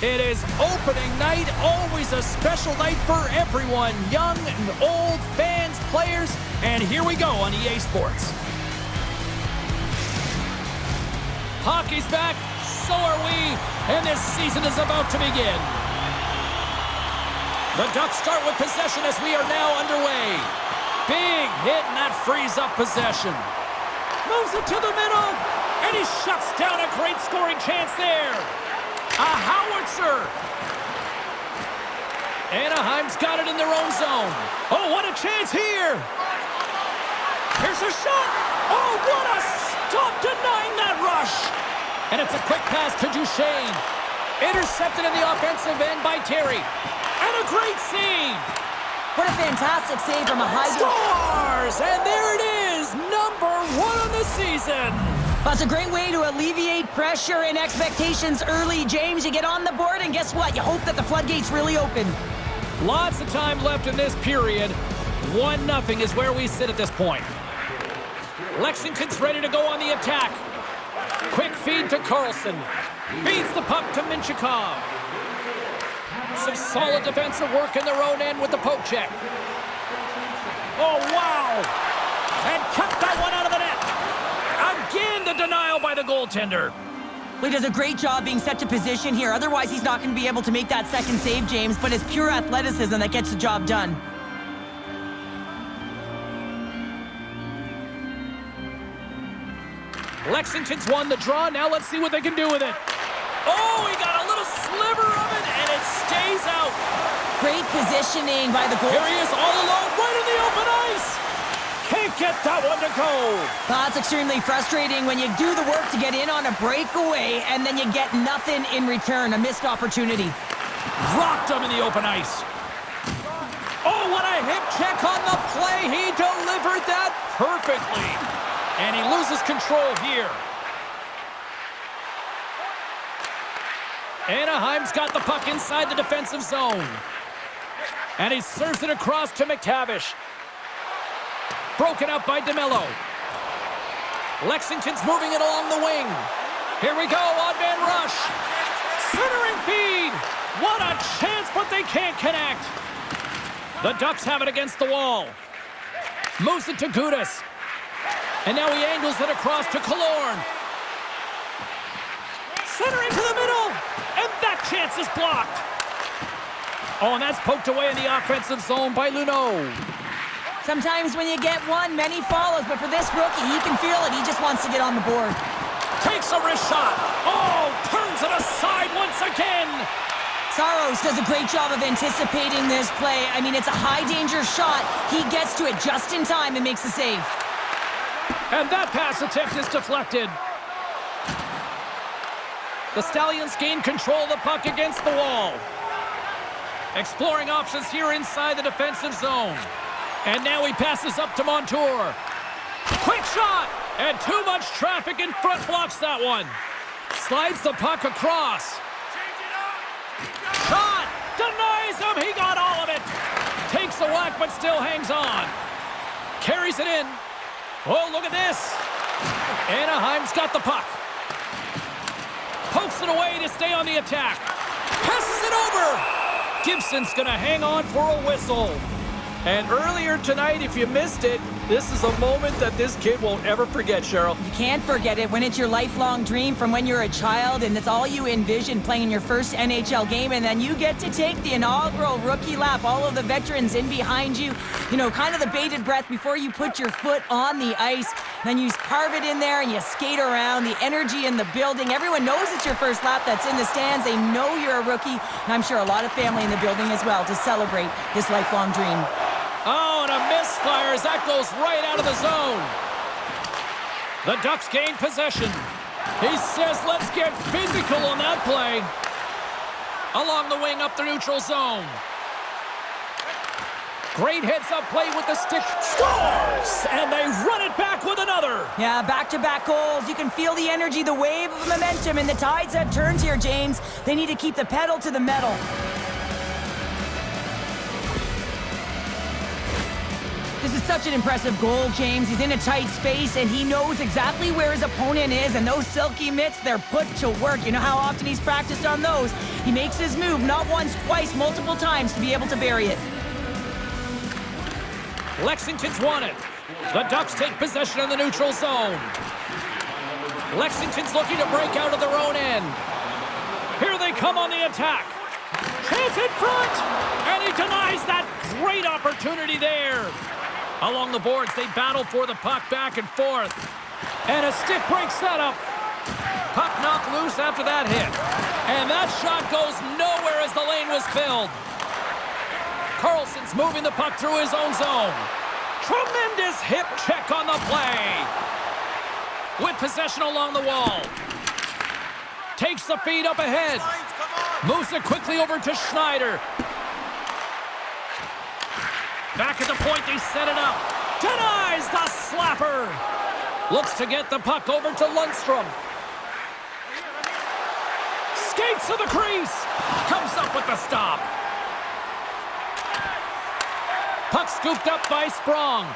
It is opening night, always a special night for everyone, young and old, fans, players, and here we go on EA Sports. Hockey's back, so are we, and this season is about to begin. The Ducks start with possession as we are now underway. Big hit, and that frees up possession. Moves it to the middle, and he shuts down a great scoring chance there. A howitzer. Anaheim's got it in their own zone. Oh, what a chance here. Here's a shot. Oh, what a stop denying that rush. And it's a quick pass to Duchesne. Intercepted in the offensive end by Terry. And a great save. What a fantastic save from a high... Scores! And there it is, number 1 on the season. That's a great way to alleviate pressure and expectations early, James. You get on the board, and guess what? You hope that the floodgates really open. Lots of time left in this period. 1-0 is where we sit at this point. Lexington's ready to go on the attack. Quick feed to Carlson. Feeds the puck to Minchikov. Some solid defensive work in their own end with the poke check. Oh, wow! And kept that one out of the net. Again, the denial by the goaltender. He does a great job being set to position here. Otherwise, he's not going to be able to make that second save, James. But it's pure athleticism that gets the job done. Lexington's won the draw. Now let's see what they can do with it. Oh, he got a little sliver of it, and it stays out. Great positioning by the goal. Here he is all alone, right in the open ice. Can't get that one to go. That's extremely frustrating when you do the work to get in on a breakaway, and then you get nothing in return, a missed opportunity. Rocked him in the open ice. Oh, what a hip check on the play. He delivered that perfectly. And he loses control here. Anaheim's got the puck inside the defensive zone. And he serves it across to McTavish. Broken up by DeMello. Lexington's moving it along the wing. Here we go, odd-man rush. Centering feed. What a chance, but they can't connect. The Ducks have it against the wall. Moves it to Gudas. And now he angles it across to Killorn. Centering to the middle. And that chance is blocked. Oh, and that's poked away in the offensive zone by Luneau. Sometimes when you get one, many follows. But for this rookie, he can feel it. He just wants to get on the board. Takes a wrist shot. Oh, turns it aside once again. Saros does a great job of anticipating this play. I mean, it's a high-danger shot. He gets to it just in time and makes the save. And that pass attempt is deflected. The Stallions gain control of the puck against the wall. Exploring options here inside the defensive zone. And now he passes up to Montour. Quick shot! And too much traffic in front blocks that one. Slides the puck across. Shot! Denies him! He got all of it! Takes a whack but still hangs on. Carries it in. Oh, look at this. Anaheim's got the puck. Pokes it away to stay on the attack. Passes it over. Gibson's going to hang on for a whistle. And earlier tonight, if you missed it, this is a moment that this kid won't ever forget, Cheryl. You can't forget it when it's your lifelong dream from when you're a child and it's all you envision playing in your first NHL game, and then you get to take the inaugural rookie lap, all of the veterans in behind you, you know, kind of the bated breath before you put your foot on the ice. Then you carve it in there and you skate around, the energy in the building. Everyone knows it's your first lap that's in the stands. They know you're a rookie, and I'm sure a lot of family in the building as well to celebrate this lifelong dream. Oh, and a misfire as that goes right out of the zone. The Ducks gain possession. He says, let's get physical on that play. Along the wing up the neutral zone. Great heads-up play with the stick. Scores! And they run it back with another. Yeah, back-to-back goals. You can feel the energy, the wave of momentum, and the tides have turned here, James. They need to keep the pedal to the metal. This is such an impressive goal, James. He's in a tight space, and he knows exactly where his opponent is, and those silky mitts, they're put to work. You know how often he's practiced on those. He makes his move not once, twice, multiple times to be able to bury it. Lexington's won it. The Ducks take possession in the neutral zone. Lexington's looking to break out of their own end. Here they come on the attack. Chance in front, and he denies that great opportunity there. Along the boards, they battle for the puck back and forth. And a stick break setup. Puck knocked loose after that hit. And that shot goes nowhere as the lane was filled. Carlson's moving the puck through his own zone. Tremendous hip check on the play. With possession along the wall. Takes the feed up ahead. Moves it quickly over to Schneider. Back at the point, they set it up. Denies the slapper. Looks to get the puck over to Lundstrom. Skates to the crease. Comes up with the stop. Puck scooped up by Sprong.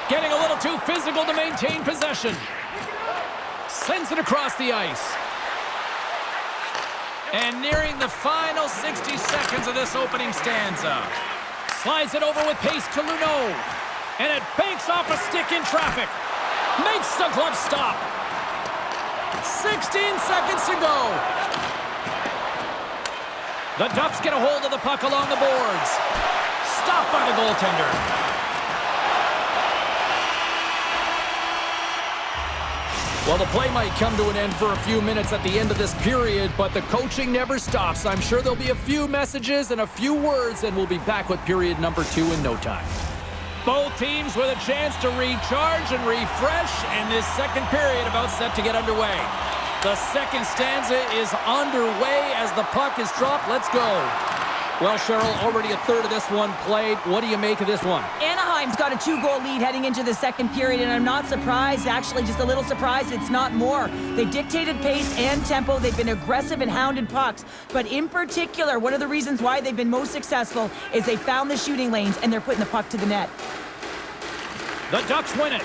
Getting a little too physical to maintain possession. Sends it across the ice. And nearing the final 60 seconds of this opening stanza. Slides it over with pace to Luneau. And it banks off a stick in traffic. Makes the glove stop. 16 seconds to go. The Ducks get a hold of the puck along the boards. Stopped by the goaltender. Well, the play might come to an end for a few minutes at the end of this period, but the coaching never stops. I'm sure there'll be a few messages and a few words, and we'll be back with period number 2 in no time. Both teams with a chance to recharge and refresh, and this second period about set to get underway. The second stanza is underway as the puck is dropped. Let's go. Well, Cheryl, already a third of this one played. What do you make of this one? Anaheim's got a 2-goal lead heading into the second period, and I'm not surprised, actually just a little surprised it's not more. They dictated pace and tempo. They've been aggressive and hounded pucks. But in particular, one of the reasons why they've been most successful is they found the shooting lanes, and they're putting the puck to the net. The Ducks win it.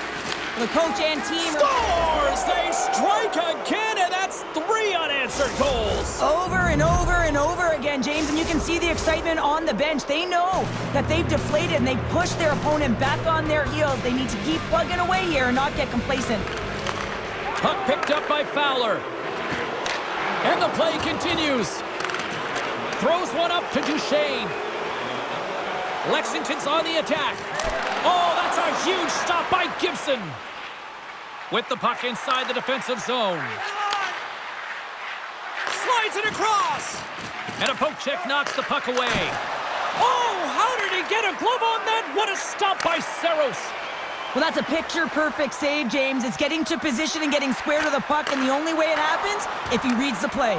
The coach and team scores! They strike again, and that's 3 unanswered goals. Over and over and over again, James, and you can see the excitement on the bench. They know that they've deflated, and they push their opponent back on their heels. They need to keep plugging away here and not get complacent. Puck picked up by Fowler. And the play continues. Throws one up to Duchesne. Lexington's on the attack. Oh, that's a huge stop by Gibson. With the puck inside the defensive zone. Slides it across. And a poke check knocks the puck away. Oh, how did he get a glove on that? What a stop by Saros. Well, that's a picture-perfect save, James. It's getting to position and getting square to the puck, and the only way it happens, if he reads the play.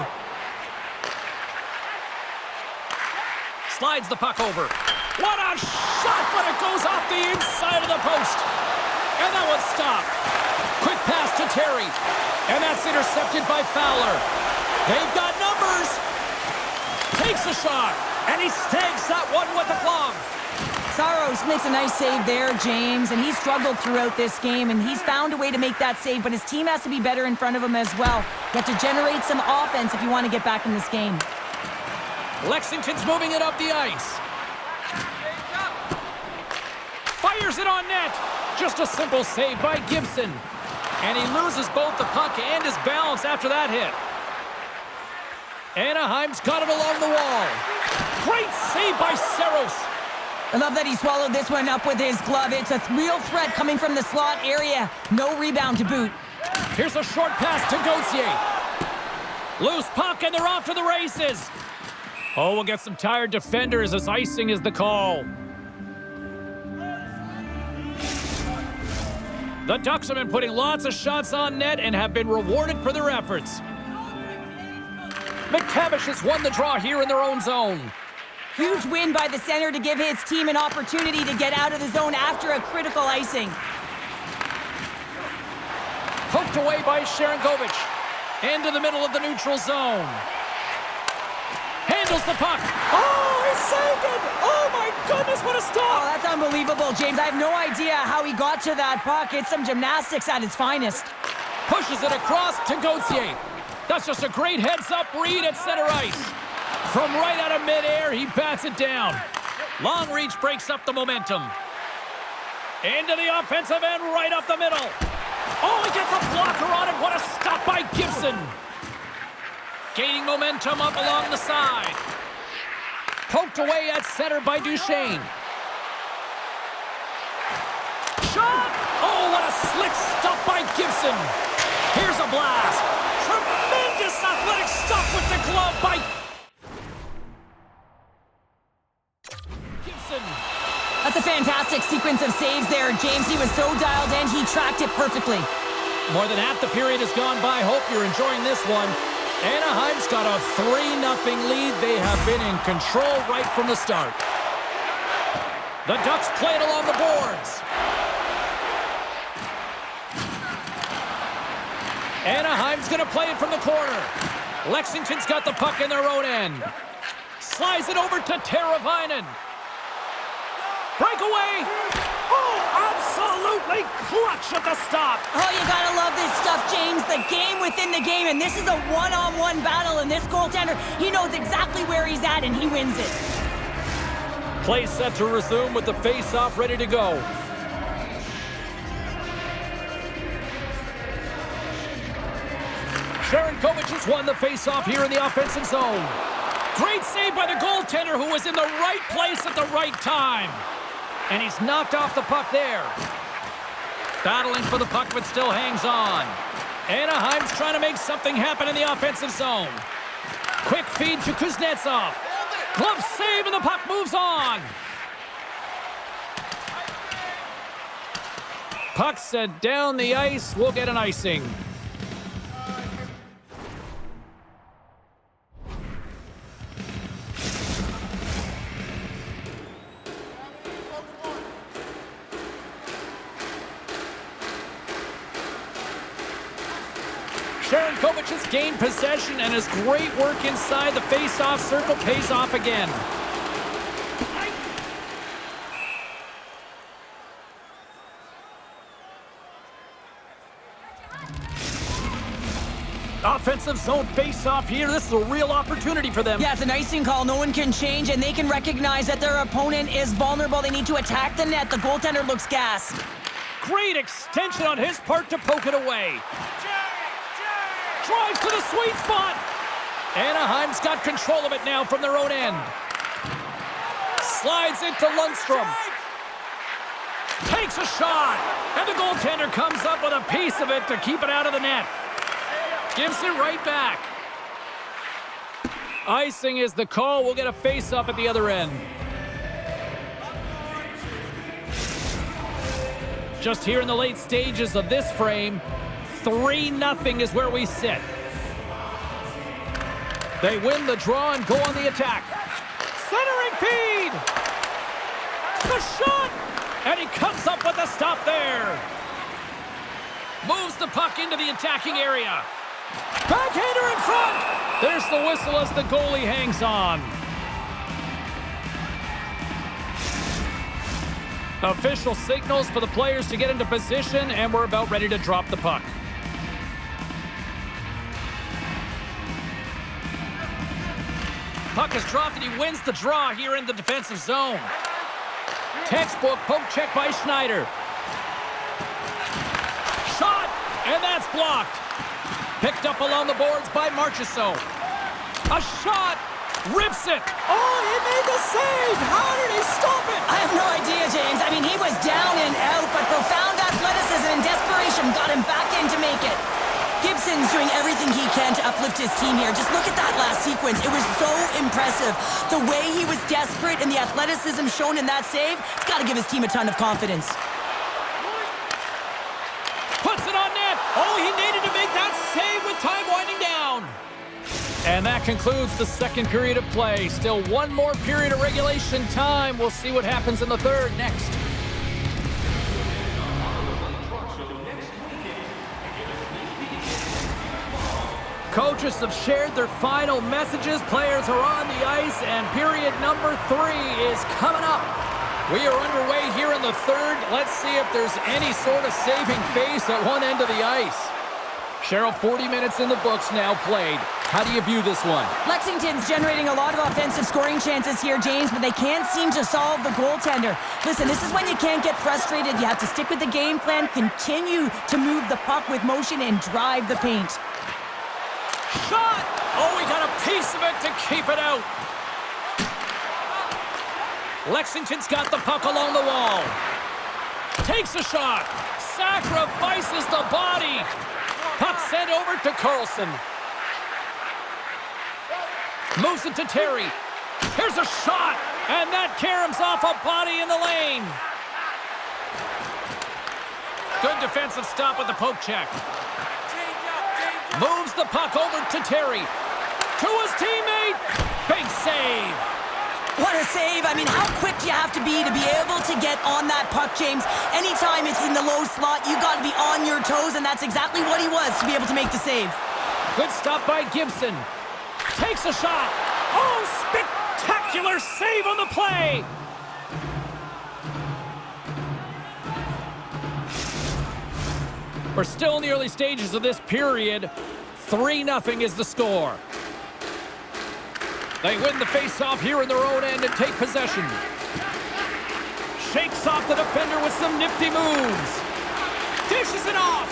Slides the puck over. What a shot, but it goes off the inside of the post. And that one's stopped. Quick pass to Terry. And that's intercepted by Fowler. They've got numbers. Takes a shot. And he snags that one with a glove. Saros makes a nice save there, James, and he's struggled throughout this game, and he's found a way to make that save, but his team has to be better in front of him as well. You have to generate some offense if you want to get back in this game. Lexington's moving it up the ice. Fires it on net. Just a simple save by Gibson. And he loses both the puck and his balance after that hit. Anaheim's got it along the wall. Great save by Saros. I love that he swallowed this one up with his glove. It's a real threat coming from the slot area. No rebound to boot. Here's a short pass to Gauthier. Loose puck, and they're off to the races. Oh, we'll get some tired defenders as icing is the call. The Ducks have been putting lots of shots on net and have been rewarded for their efforts. McTavish has won the draw here in their own zone. Huge win by the center to give his team an opportunity to get out of the zone after a critical icing. Poked away by Sharangovich. Into the middle of the neutral zone. And handles the puck. Oh, he saved it! Oh my goodness, what a Oh, stop! that's unbelievable, James. I have no idea how he got to that puck. It's some gymnastics at its finest. Pushes it across to Gauthier. That's just a great heads-up read at center ice. From right out of midair, he bats it down. Long reach breaks up the momentum. Into the offensive end, right up the middle. Oh, he gets a blocker on it. What a stop by Gibson. Gaining momentum up along the side. Poked away at center by Duchesne. Shot! Oh, what a slick stop by Gibson. Here's a blast. Tremendous athletic stop with the glove by Gibson. That's a fantastic sequence of saves there, James. He was so dialed in, he tracked it perfectly. More than half the period has gone by. Hope you're enjoying this one. Anaheim's got a 3-0 lead. They have been in control right from the start. The Ducks play it along the boards. Anaheim's going to play it from the corner. Lexington's got the puck in their own end. Slides it over to Teravainen. Breakaway. Oh, absolutely clutch at the stop. Oh, you gotta love this stuff, James. The game within the game, and this is a one-on-one battle, and this goaltender, he knows exactly where he's at, and he wins it. Play set to resume with the face-off ready to go. Sharangovich has won the face-off here in the offensive zone. Great save by the goaltender who was in the right place at the right time. And he's knocked off the puck there. Battling for the puck, but still hangs on. Anaheim's trying to make something happen in the offensive zone. Quick feed to Kuznetsov. Glove save, and the puck moves on. Puck set down the ice. We'll get an icing. Sharangovich has gained possession, and his great work inside the face-off circle pays off again. Offensive zone face-off here. This is a real opportunity for them. Yeah, it's an icing call. No one can change, and they can recognize that their opponent is vulnerable. They need to attack the net. The goaltender looks gassed. Great extension on his part to poke it away. Drives to the sweet spot. Anaheim's got control of it now from their own end. Slides into Lundstrom. Takes a shot. And the goaltender comes up with a piece of it to keep it out of the net. Gives it right back. Icing is the call. We'll get a face-off at the other end. Just here in the late stages of this frame, 3-0 is where we sit. They win the draw and go on the attack. Centering feed! The shot! And he comes up with a stop there. Moves the puck into the attacking area. Backhander in front! There's the whistle as the goalie hangs on. Official signals for the players to get into position, and we're about ready to drop the puck. Puck is dropped, and he wins the draw here in the defensive zone. Textbook poke check by Schneider. Shot, and that's blocked. Picked up along the boards by Marchessault. A shot, rips it. Oh, he made the save. How did he stop it? I have no idea, James. I mean, he was down and out, but profound athleticism and desperation got him back in to make it. Gibson's doing everything he can to uplift his team here. Just look at that last sequence. It was so impressive. The way he was desperate and the athleticism shown in that save, it's got to give his team a ton of confidence. Puts it on net. Oh, he needed to make that save with time winding down. And that concludes the second period of play. Still one more period of regulation time. We'll see what happens in the third next. Coaches have shared their final messages. Players are on the ice, and period number 3 is coming up. We are underway here in the third. Let's see if there's any sort of saving face at one end of the ice. Cheryl, 40 minutes in the books now played. How do you view this one? Lexington's generating a lot of offensive scoring chances here, James, but they can't seem to solve the goaltender. Listen, this is when you can't get frustrated. You have to stick with the game plan, continue to move the puck with motion, and drive the paint. Shot! Oh, we got a piece of it to keep it out. Lexington's got the puck along the wall. Takes a shot. Sacrifices the body. Puck sent over to Carlson. Moves it to Terry. Here's a shot. And that caroms off a body in the lane. Good defensive stop with the poke check. Moves the puck over to Terry. To his teammate. Big save. What a save. I mean, how quick do you have to be able to get on that puck, James? Anytime it's in the low slot, you got to be on your toes, and that's exactly what he was to be able to make the save. Good stop by Gibson. Takes a shot. Oh, spectacular save on the play. We're still in the early stages of this period. 3-0 is the score. They win the face-off here in their own end and take possession. Shakes off the defender with some nifty moves. Dishes it off.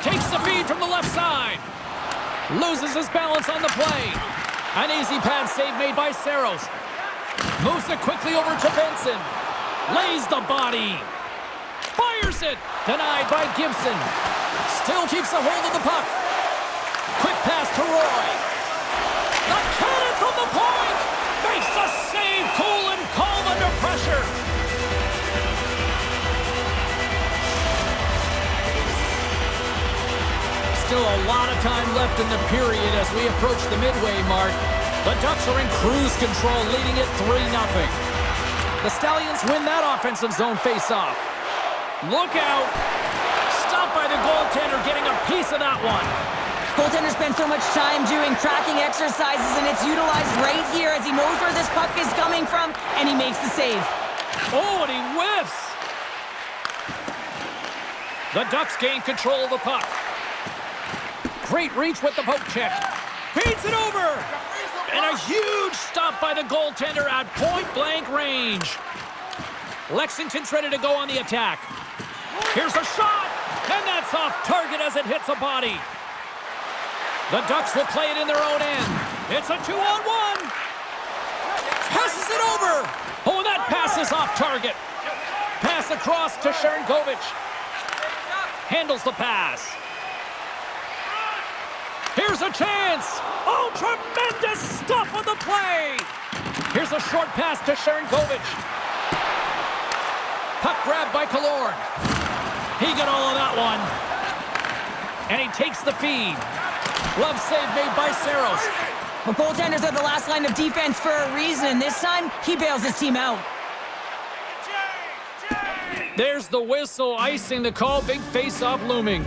Takes the feed from the left side. Loses his balance on the play. An easy pad save made by Saros. Moves it quickly over to Benson. Lays the body. Fires it. Denied by Gibson. Still keeps a hold of the puck. Quick pass to Roy. The cannon from the point. Makes the save. Cool and calm under pressure. Still a lot of time left in the period as we approach the midway mark. The Ducks are in cruise control, leading it 3-0. The Stallions win that offensive zone face-off. Look out. Stopped by the goaltender, getting a piece of that one. Goaltender spends so much time doing tracking exercises, and it's utilized right here as he knows where this puck is coming from, and he makes the save. Oh, and he whiffs. The Ducks gain control of the puck. Great reach with the poke check. Feeds it over. And a huge stop by the goaltender at point-blank range. Lexington's ready to go on the attack. Here's a shot, and that's off target as it hits a body. The Ducks will play it in their own end. It's a 2-on-1. Passes it over. Oh, and that pass is off target. Pass across to Sharangovich. Handles the pass. Here's a chance. Oh, tremendous stuff on the play. Here's a short pass to Sharangovich. Puck grabbed by Killorn. He got all of that one. And he takes the feed. Glove save made by Saros. Well, goaltenders are the last line of defense for a reason, and this time, he bails his team out. There's the whistle, icing the call. Big face-off looming.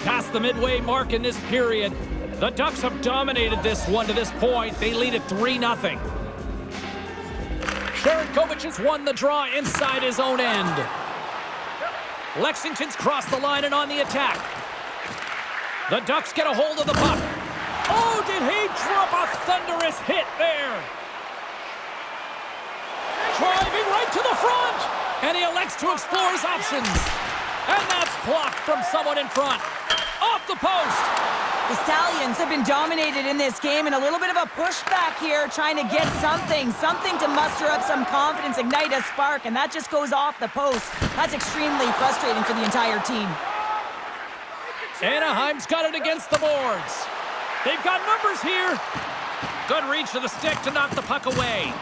Past the midway mark in this period, the Ducks have dominated this one to this point. They lead it 3-0. Sharangovich has won the draw inside his own end. Lexington's crossed the line and on the attack. The Ducks get a hold of the puck. Oh, did he drop a thunderous hit there? Driving right to the front, and he elects to explore his options. And that's blocked from someone in front. Off the post. The Stallions have been dominated in this game, and a little bit of a pushback here, trying to get something to muster up some confidence, ignite a spark, and that just goes off the post. That's extremely frustrating for the entire team. Anaheim's got it against the boards. They've got numbers here. Good reach to the stick to knock the puck away.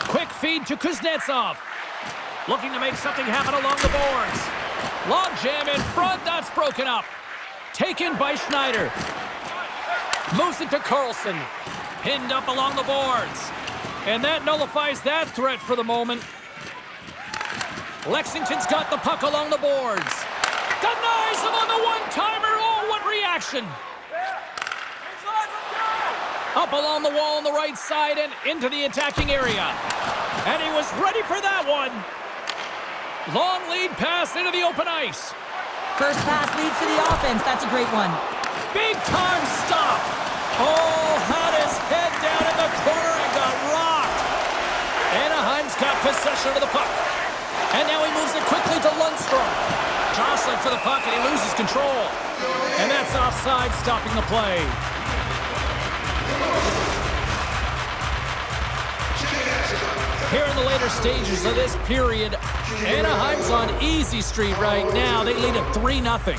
Quick feed to Kuznetsov. Looking to make something happen along the boards. Long jam in front, that's broken up. Taken by Schneider. Moves it to Carlson. Pinned up along the boards. And that nullifies that threat for the moment. Lexington's got the puck along the boards. Denies him on the one-timer. Oh, what reaction. Up along the wall on the right side and into the attacking area. And he was ready for that one. Long lead pass into the open ice. First pass leads to the offense. That's a great one. Big time stop. Oh, had his head down in the corner and got rocked. Anaheim's got possession of the puck. And now he moves it quickly to Lundstrom. Jostling for the puck and he loses control. And that's offside, stopping the play. Here in the later stages of this period, Anaheim's on easy street right now. They lead at 3-0.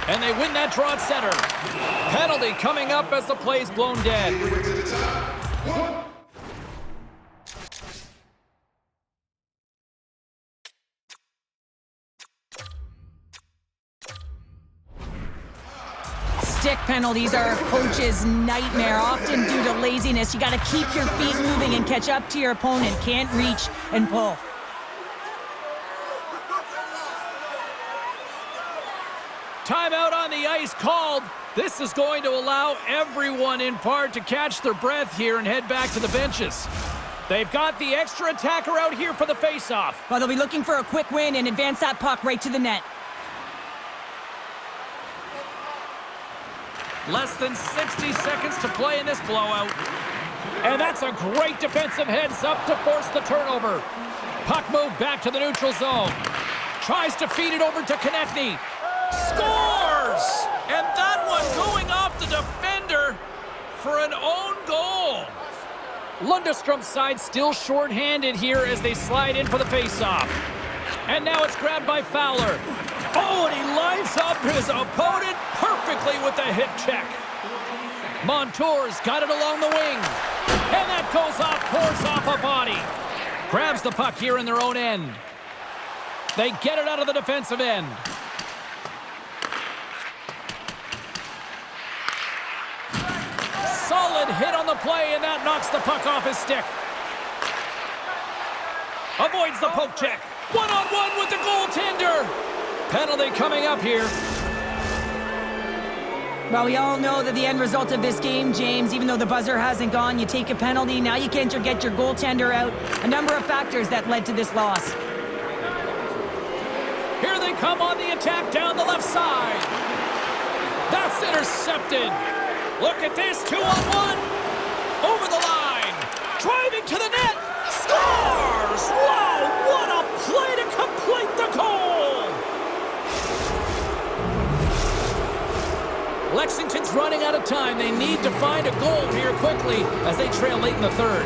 And they win that draw at center. Penalty coming up as the play's blown dead. Stick penalties are a coach's nightmare, often due to laziness. You got to keep your feet moving and catch up to your opponent. Can't reach and pull. Timeout on the ice called. This is going to allow everyone in part to catch their breath here and head back to the benches. They've got the extra attacker out here for the faceoff. Well, they'll be looking for a quick win and advance that puck right to the net. Less than 60 seconds to play in this blowout. And that's a great defensive heads-up to force the turnover. Puck moved back to the neutral zone. Tries to feed it over to Konechny. Scores! And that one going off the defender for an own goal. Lundstrom's side still short-handed here as they slide in for the faceoff. And now it's grabbed by Fowler. Oh, and he lines up his opponent perfectly with the hip check. Montour's got it along the wing. And that goes off, pours off a body. Grabs the puck here in their own end. They get it out of the defensive end. Solid hit on the play, and that knocks the puck off his stick. Avoids the poke check. One-on-one with the goaltender. Penalty coming up here. Well, we all know that the end result of this game, James, even though the buzzer hasn't gone, you take a penalty, now you can't get your goaltender out. A number of factors that led to this loss. Here they come on the attack down the left side. That's intercepted. Look at this, 2-on-1. Over the line. Driving to the net. Scores! Wow, what a play to complete the goal! Lexington's running out of time. They need to find a goal here quickly as they trail late in the third.